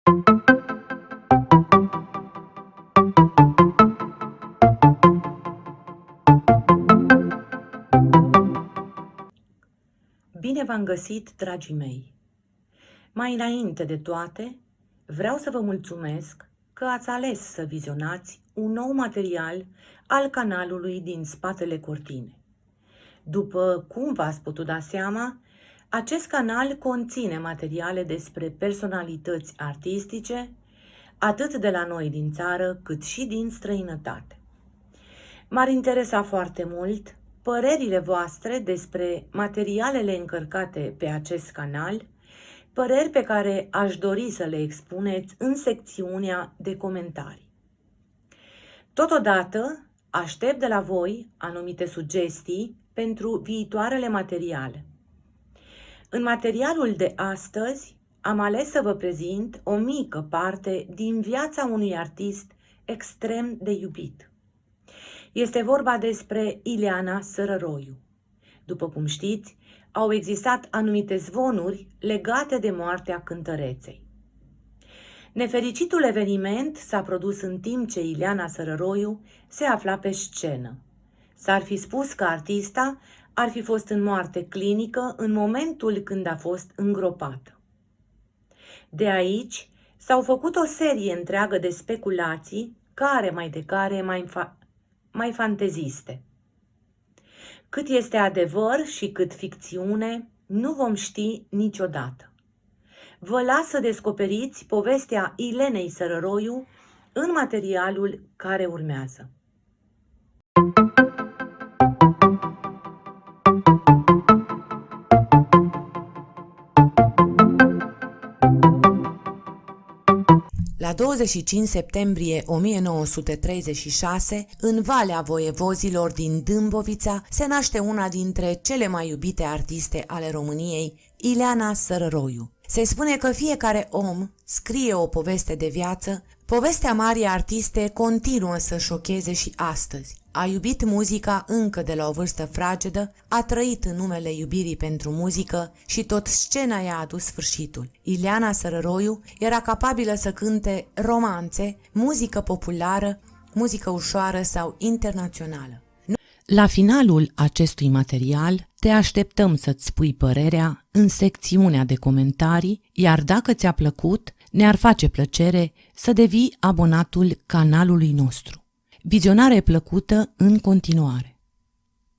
Bine v-am găsit, dragii mei! Mai înainte de toate, vreau să vă mulțumesc că ați ales să vizionați un nou material al canalului din spatele cortine. După cum v-ați putut da seama, acest canal conține materiale despre personalități artistice, atât de la noi din țară, cât și din străinătate. M-ar interesa foarte mult părerile voastre despre materialele încărcate pe acest canal, păreri pe care aș dori să le expuneți în secțiunea de comentarii. Totodată, aștept de la voi anumite sugestii pentru viitoarele materiale. În materialul de astăzi am ales să vă prezint o mică parte din viața unui artist extrem de iubit. Este vorba despre Ileana Sărăroiu. După cum știți, au existat anumite zvonuri legate de moartea cântăreței. Nefericitul eveniment s-a produs în timp ce Ileana Sărăroiu se afla pe scenă. S-ar fi spus că artista ar fi fost în moarte clinică în momentul când a fost îngropată. De aici s-au făcut o serie întreagă de speculații, care mai de care mai fanteziste. Cât este adevăr și cât ficțiune, nu vom ști niciodată. Vă las să descoperiți povestea Ilenei Sărăroiu în materialul care urmează. La 25 septembrie 1936, în Valea Voievozilor din Dâmbovița, se naște una dintre cele mai iubite artiste ale României, Ileana Sărăroiu. Se spune că fiecare om scrie o poveste de viață, povestea marii artiste continuă să șocheze și astăzi. A iubit muzica încă de la o vârstă fragedă, a trăit în numele iubirii pentru muzică și tot scena i-a adus sfârșitul. Ileana Sărăroiu era capabilă să cânte romanțe, muzică populară, muzică ușoară sau internațională. La finalul acestui material te așteptăm să-ți spui părerea în secțiunea de comentarii, iar dacă ți-a plăcut, ne-ar face plăcere să devii abonatul canalului nostru. Vizionare plăcută în continuare!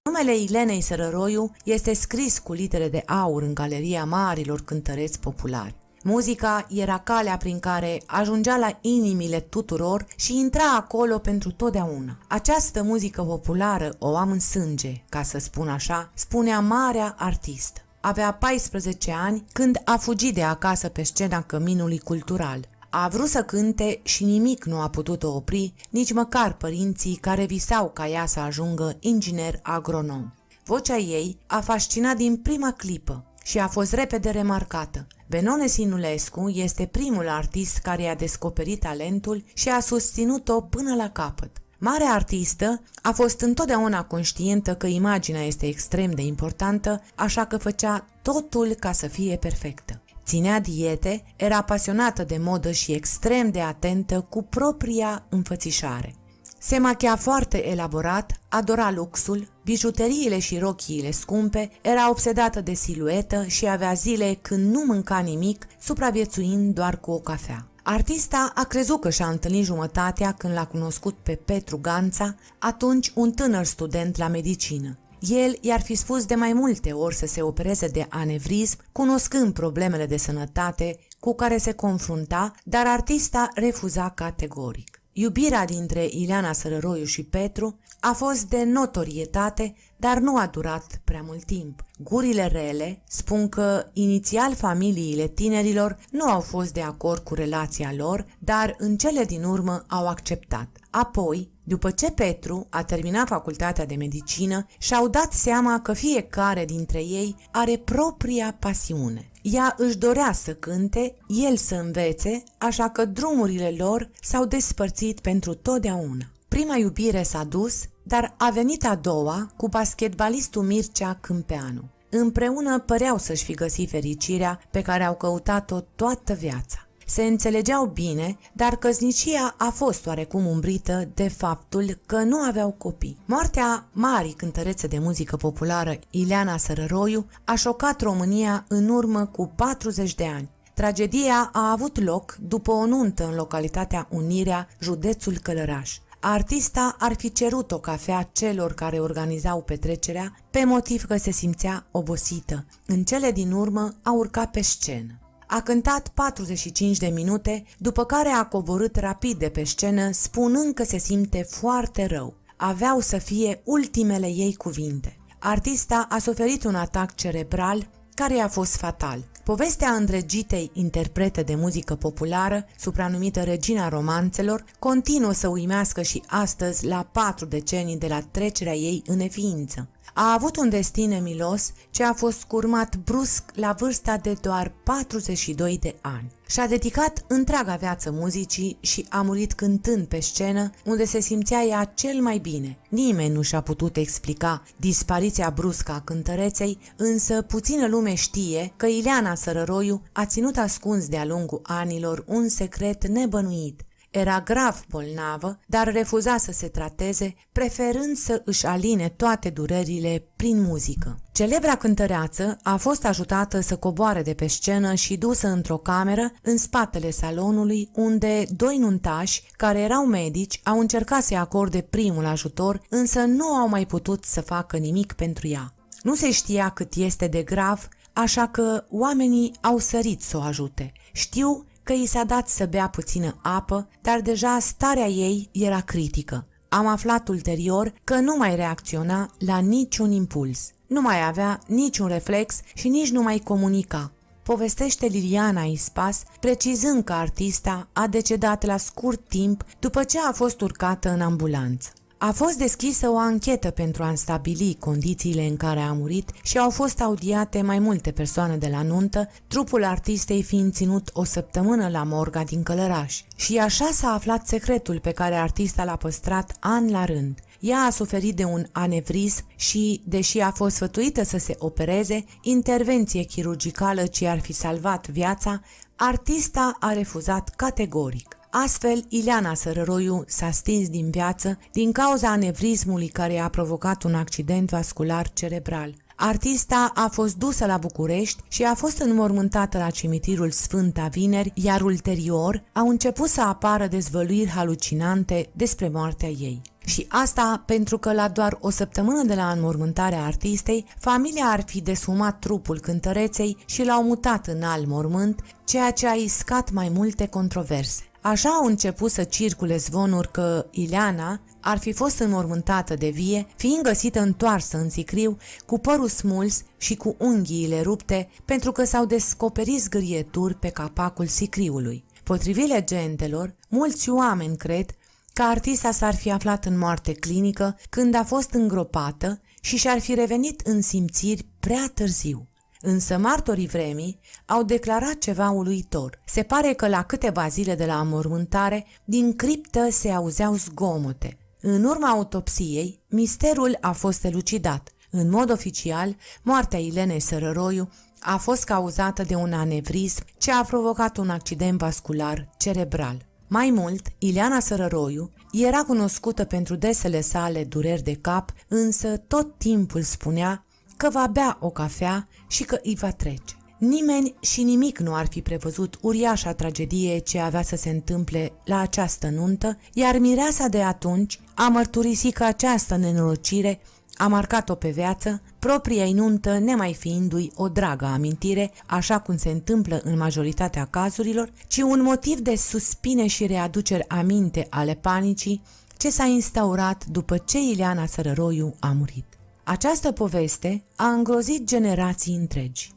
Numele Ilenei Sărăroiu este scris cu litere de aur în galeria marilor cântăreți populari. Muzica era calea prin care ajungea la inimile tuturor și intra acolo pentru totdeauna. Această muzică populară o am în sânge, ca să spun așa, spunea marea artistă. Avea 14 ani când a fugit de acasă pe scena Căminului Cultural. A vrut să cânte și nimic nu a putut-o opri, nici măcar părinții care visau ca ea să ajungă inginer agronom. Vocea ei a fascinat din prima clipă și a fost repede remarcată. Benone Sinulescu este primul artist care i-a descoperit talentul și a susținut-o până la capăt. Marea artistă a fost întotdeauna conștientă că imaginea este extrem de importantă, așa că făcea totul ca să fie perfectă. Ținea diete, era pasionată de modă și extrem de atentă cu propria înfățișare. Se machia foarte elaborat, adora luxul, bijuteriile și rochiile scumpe, era obsedată de siluetă și avea zile când nu mânca nimic, supraviețuind doar cu o cafea. Artista a crezut că și-a întâlnit jumătatea când l-a cunoscut pe Petru Ganța, atunci un tânăr student la medicină. El i-ar fi spus de mai multe ori să se opereze de anevrism, cunoscând problemele de sănătate cu care se confrunta, dar artista refuza categoric. Iubirea dintre Ileana Sărăroiu și Petru a fost de notorietate, dar nu a durat prea mult timp. Gurile rele spun că inițial familiile tinerilor nu au fost de acord cu relația lor, dar în cele din urmă au acceptat. Apoi, după ce Petru a terminat facultatea de medicină, și-au dat seama că fiecare dintre ei are propria pasiune. Ea își dorea să cânte, el să învețe, așa că drumurile lor s-au despărțit pentru totdeauna. Prima iubire s-a dus, dar a venit a doua cu basketbalistul Mircea Câmpeanu. Împreună păreau să-și fi găsit fericirea pe care au căutat-o toată viața. se înțelegeau bine, dar căsnicia a fost oarecum umbrită de faptul că nu aveau copii. Moartea marii cântărețe de muzică populară Ileana Sărăroiu a șocat România în urmă cu 40 de ani. Tragedia a avut loc după o nuntă în localitatea Unirea, județul Călăraș. Artista ar fi cerut o cafea celor care organizau petrecerea pe motiv că se simțea obosită. În cele din urmă a urcat pe scenă. A cântat 45 de minute, după care a coborât rapid de pe scenă, spunând că se simte foarte rău. Aveau să fie ultimele ei cuvinte. Artista a suferit un atac cerebral care i-a fost fatal. Povestea îndrăgitei interprete de muzică populară, supranumită Regina Romanțelor, continuă să uimească și astăzi, la 4 decenii de la trecerea ei în neființă. A avut un destin nemilos ce a fost scurmat brusc la vârsta de doar 42 de ani. Și-a dedicat întreaga viață muzicii și a murit cântând pe scenă, unde se simțea ea cel mai bine. Nimeni nu și-a putut explica dispariția bruscă a cântăreței, însă puțină lume știe că Ileana Sărăroiu a ținut ascuns de-a lungul anilor un secret nebănuit. Era grav bolnavă, dar refuza să se trateze, preferând să își aline toate durerile prin muzică. Celebra cântăreață a fost ajutată să coboare de pe scenă și dusă într-o cameră în spatele salonului, unde 2 nuntași, care erau medici, au încercat să-i acorde primul ajutor, însă nu au mai putut să facă nimic pentru ea. Nu se știa cât este de grav, așa că oamenii au sărit să o ajute. Știu că i s-a dat să bea puțină apă, dar deja starea ei era critică. Am aflat ulterior că nu mai reacționa la niciun impuls, nu mai avea niciun reflex și nici nu mai comunica. Povestește Liliana Ispas, precizând că artista a decedat la scurt timp după ce a fost urcată în ambulanță. A fost deschisă o anchetă pentru a stabili condițiile în care a murit și au fost audiate mai multe persoane de la nuntă, trupul artistei fiind ținut o săptămână la morga din Călăraș. Și așa s-a aflat secretul pe care artista l-a păstrat ani la rând. Ea a suferit de un anevrism și, deși a fost sfătuită să se opereze, intervenție chirurgicală ce ar fi salvat viața, artista a refuzat categoric. Astfel, Ileana Sărăroiu s-a stins din viață din cauza anevrismului care i-a provocat un accident vascular cerebral. Artista a fost dusă la București și a fost înmormântată la cimitirul Sfânta Vineri, iar ulterior au început să apară dezvăluiri halucinante despre moartea ei. Și asta pentru că la doar o săptămână de la înmormântarea artistei, familia ar fi desfumat trupul cântăreței și l-au mutat în alt mormânt, ceea ce a iscat mai multe controverse. Așa au început să circule zvonuri că Ileana ar fi fost înmormântată de vie, fiind găsită întoarsă în sicriu, cu părul smuls și cu unghiile rupte, pentru că s-au descoperit zgârieturi pe capacul sicriului. Potrivit legendelor, mulți oameni cred că artista s-ar fi aflat în moarte clinică când a fost îngropată și și-ar fi revenit în simțiri prea târziu. Însă martorii vremii au declarat ceva uluitor. Se pare că la câteva zile de la înmormântare, din criptă se auzeau zgomote. În urma autopsiei, misterul a fost elucidat. În mod oficial, moartea Ilenei Sărăroiu a fost cauzată de un anevrism ce a provocat un accident vascular cerebral. Mai mult, Ileana Sărăroiu era cunoscută pentru desele sale dureri de cap, însă tot timpul spunea că va bea o cafea și că îi va trece. Nimeni și nimic nu ar fi prevăzut uriașa tragedie ce avea să se întâmple la această nuntă, iar mireasa de atunci a mărturisit că această nenorocire a marcat-o pe viață, propria-i nuntă nemai fiindu-i o dragă amintire, așa cum se întâmplă în majoritatea cazurilor, ci un motiv de suspine și readuceri aminte ale panicii ce s-a instaurat după ce Ileana Sărăroiu a murit. Această poveste a îngrozit generații întregi.